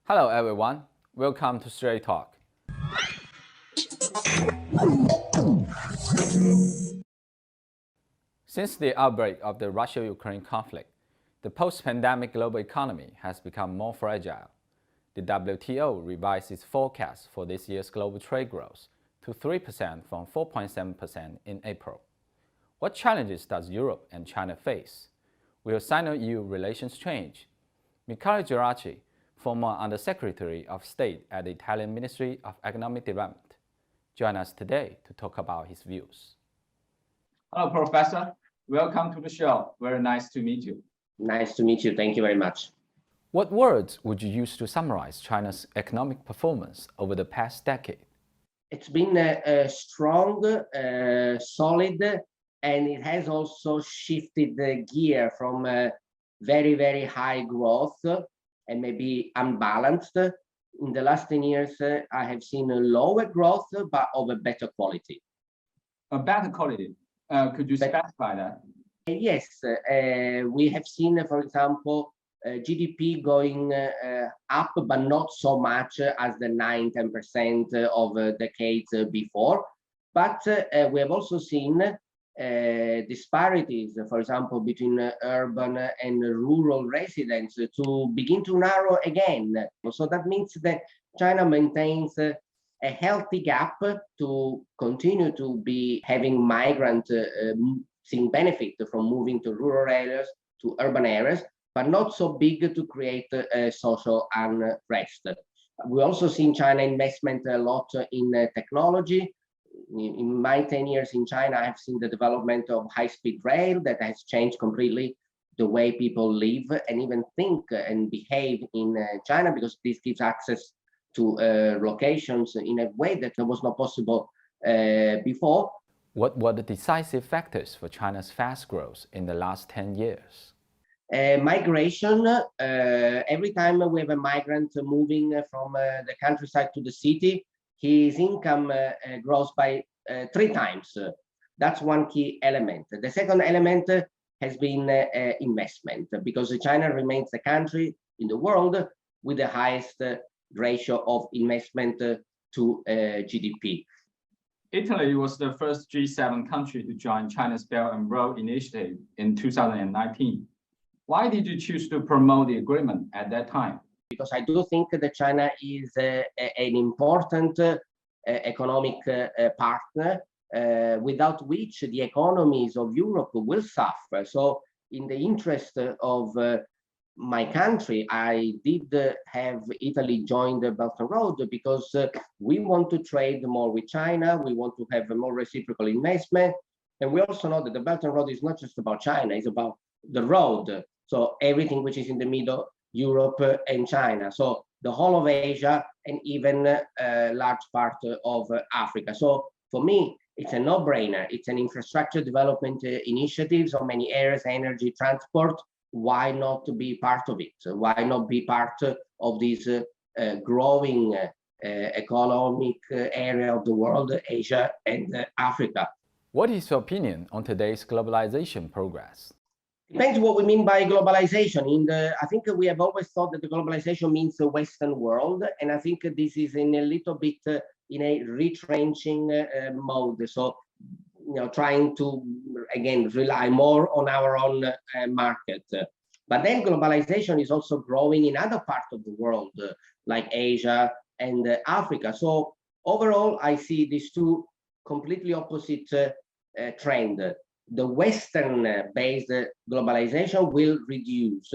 Hello everyone, welcome to Straight Talk. Since the outbreak of the Russia-Ukraine conflict, the post-pandemic global economy has become more fragile. The WTO revised its forecast for this year's global trade growth to 3% from 4.7% in April. What challenges does Europe and China face? Will Sino-EU relations change? Michele Geraci, former Undersecretary of State at the Italian Ministry of Economic Development, join us today to talk about his views. Hello, Professor. Welcome to the show. Very nice to meet you. Nice to meet you. Thank you very much. What words would you use to summarize China's economic performance over the past decade? It's been strong, solid, and it has also shifted the gear from very, very high growth and maybe unbalanced. In the last 10 years, I have seen a lower growth, but of a better quality. A better quality? Could you specify that? Yes, we have seen, for example, GDP going up, but not so much as the 9-10% of decades before. But we have also seen disparities, for example, between urban and rural residents to begin to narrow again. So that means that China maintains a healthy gap to continue to be having migrants seeing benefit from moving to rural areas to urban areas, but not so big to create social unrest. We also seen China investment a lot in technology. In my 10 years in China, I've seen the development of high-speed rail that has changed completely the way people live and even think and behave in China, because this gives access to locations in a way that was not possible before. What were the decisive factors for China's fast growth in the last 10 years? Migration. Every time we have a migrant moving from the countryside to the city, his income grows by 3 times. That's one key element. The second element has been investment, because China remains the country in the world with the highest ratio of investment to GDP. Italy was the first G7 country to join China's Belt and Road Initiative in 2019. Why did you choose to promote the agreement at that time? Because I do think that China is an important economic partner, without which the economies of Europe will suffer. So in the interest of my country, I did have Italy join the Belt and Road, because we want to trade more with China. We want to have a more reciprocal investment. And we also know that the Belt and Road is not just about China, it's about the road. So everything which is in the middle, Europe and China, so the whole of Asia, and even a large part of Africa. So for me, it's a no-brainer. It's an infrastructure development initiative on many areas, energy, transport. Why not be part of it? Why not be part of this growing economic area of the world, Asia and Africa? What is your opinion on today's globalization progress? Depends what we mean by globalization. I think we have always thought that the globalization means the Western world, and I think this is in a little bit in a retrenching mode. So, trying to again rely more on our own market. But then globalization is also growing in other parts of the world, like Asia and Africa. So overall, I see these two completely opposite trends. The Western-based globalization will reduce,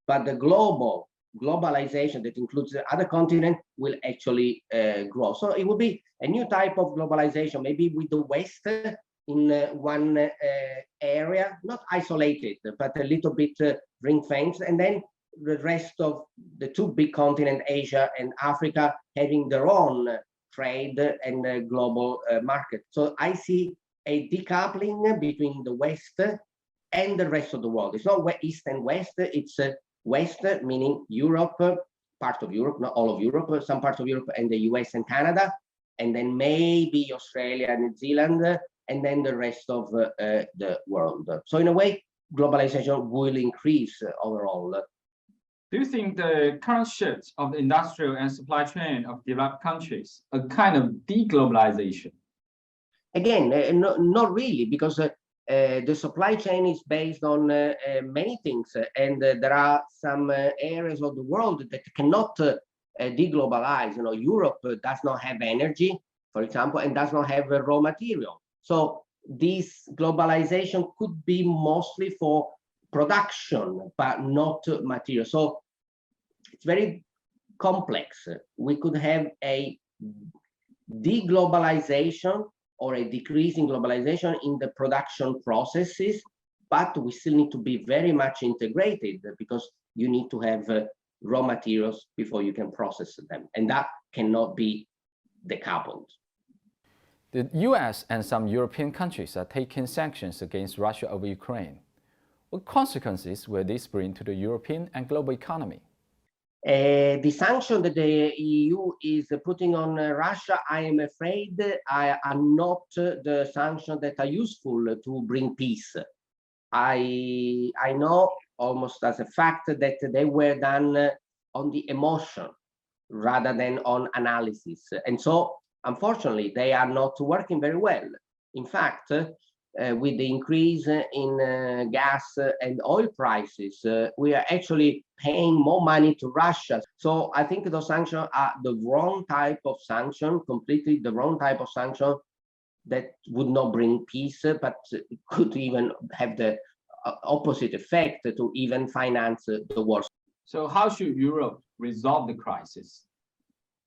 but the globalization that includes the other continent will actually grow. So it will be a new type of globalization, maybe with the West in one area, not isolated, but a little bit ring-fenced, and then the rest of the two big continents, Asia and Africa, having their own trade and global market. So I see a decoupling between the West and the rest of the world. It's not East and West, it's West, meaning Europe, part of Europe, not all of Europe, some parts of Europe, and the US and Canada, and then maybe Australia and New Zealand, and then the rest of the world. So in a way, globalization will increase overall. Do you think the current shift of the industrial and supply chain of developed countries a kind of deglobalization? Again, not really, because the supply chain is based on many things, and there are some areas of the world that cannot deglobalize. You know, Europe does not have energy, for example, and does not have raw material. So this globalization could be mostly for production, but not material. So it's very complex. We could have a deglobalization or a decrease in globalization in the production processes, but we still need to be very much integrated, because you need to have raw materials before you can process them, and that cannot be decoupled. The US and some European countries are taking sanctions against Russia over Ukraine. What consequences will this bring to the European and global economy? The sanction that the EU is putting on Russia, I am afraid, are not the sanctions that are useful to bring peace. I know almost as a fact that they were done on the emotion rather than on analysis. And so, unfortunately, they are not working very well. In fact, with the increase in gas and oil prices, we are actually paying more money to Russia. So I think those sanctions are the wrong type of sanction, completely the wrong type of sanction that would not bring peace, but could even have the opposite effect, to even finance the war. So how should Europe resolve the crisis?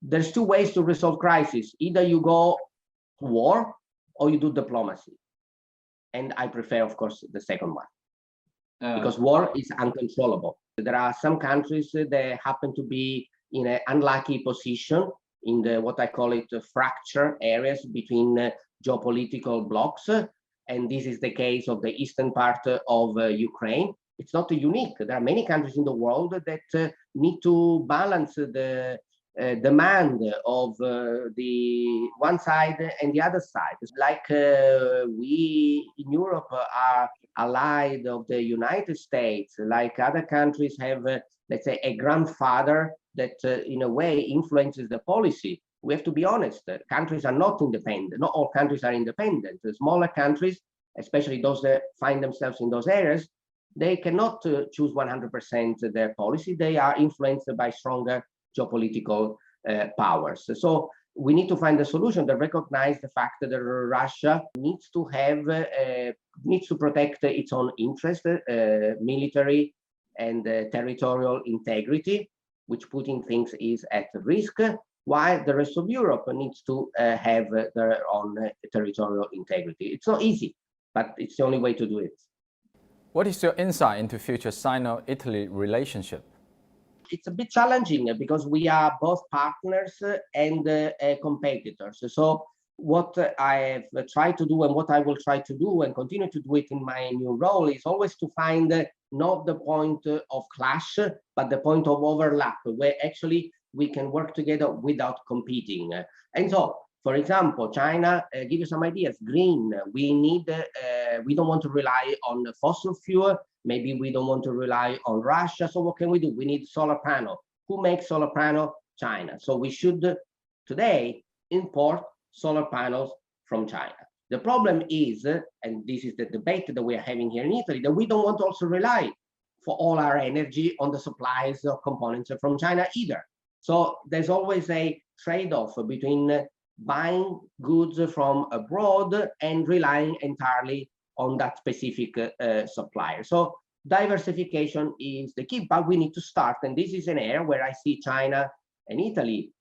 There's two ways to resolve crisis. Either you go to war or you do diplomacy. And I prefer, of course, the second one, because war is uncontrollable. There are some countries that happen to be in an unlucky position in the, what I call it, fracture areas between geopolitical blocks. And this is the case of the eastern part of Ukraine. It's not unique. There are many countries in the world that need to balance the demand of the one side and the other side. It's like we in Europe are allied of the United States, like other countries have, let's say, a grandfather that in a way influences the policy. We have to be honest, countries are not independent. Not all countries are independent. The smaller countries, especially those that find themselves in those areas, they cannot choose 100% their policy. They are influenced by stronger geopolitical powers. So we need to find a solution that recognizes the fact that Russia needs to have needs to protect its own interest, military and territorial integrity, which Putin thinks is at risk, while the rest of Europe needs to have their own territorial integrity. It's not easy, but it's the only way to do it. What is your insight into future Sino-Italy relationship? It's a bit challenging because we are both partners and competitors. So what I have tried to do and what I will try to do and continue to do it in my new role is always to find not the point of clash, but the point of overlap, where actually we can work together without competing. And so, for example, China, give you some ideas, green, we need, we don't want to rely on fossil fuel. Maybe we don't want to rely on Russia. So what can we do? We need solar panel. Who makes solar panel? China. So we should today import solar panels from China. The problem is, and this is the debate that we are having here in Italy, that we don't want to also rely for all our energy on the supplies of components from China either. So there's always a trade-off between buying goods from abroad and relying entirely on that specific supplier. So diversification is the key, but we need to start. And this is an area where I see China and Italy,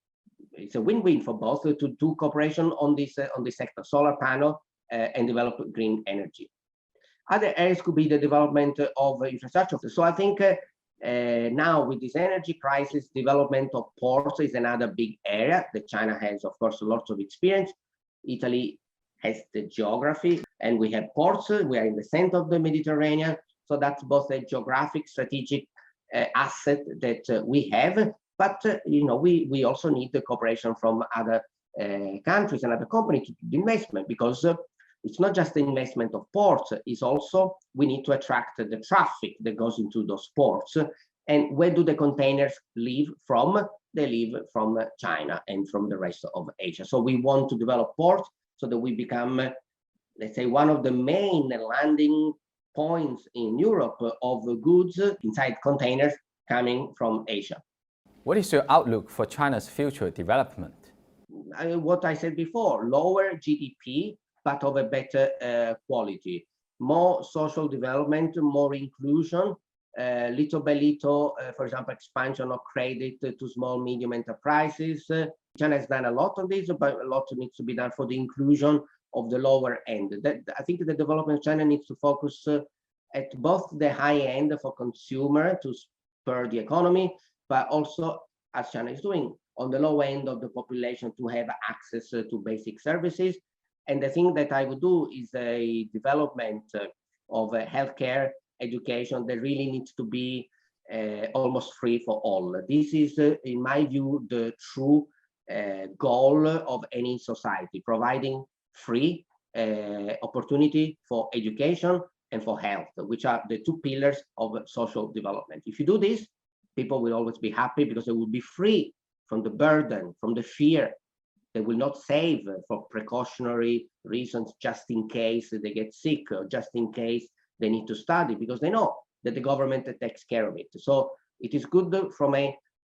it's a win-win for both to do cooperation on this sector, solar panel and develop green energy. Other areas could be the development of infrastructure. So I think now with this energy crisis, development of ports is another big area that China has, of course, lots of experience. Italy has the geography, and we have ports. We are in the center of the Mediterranean, so that's both a geographic, strategic asset that we have. But you know, we also need the cooperation from other countries and other companies to do investment, because it's not just the investment of ports. It's also we need to attract the traffic that goes into those ports, And where do the containers leave from? They leave from China and from the rest of Asia. So we want to develop ports so that we become, let's say, one of the main landing points in Europe of goods inside containers coming from Asia. What is your outlook for China's future development? What I said before, lower GDP, but of a better quality, more social development, more inclusion, little by little, for example, expansion of credit to small, medium enterprises. China has done a lot of this, but a lot needs to be done for the inclusion of the lower end. I think the development of China needs to focus at both the high end for consumer to spur the economy, but also, as China is doing, on the low end of the population to have access to basic services. And the thing that I would do is a development of healthcare, education that really needs to be almost free for all. This is, in my view, the true goal of any society, providing free opportunity for education and for health, which are the two pillars of social development. If you do this, people will always be happy because they will be free from the burden, from the fear. They will not save for precautionary reasons just in case they get sick or just in case they need to study, because they know that the government takes care of it. So it is good from an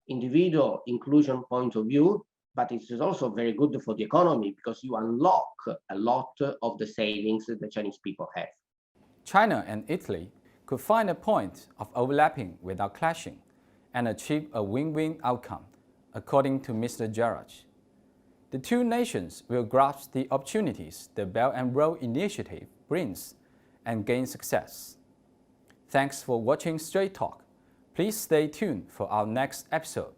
individual inclusion point of view, but it is also very good for the economy because you unlock a lot of the savings that the Chinese people have. China and Italy could find a point of overlapping without clashing and achieve a win-win outcome, according to Mr. Geraci. The two nations will grasp the opportunities the Belt and Road Initiative brings and gain success. Thanks for watching Straight Talk. Please stay tuned for our next episode.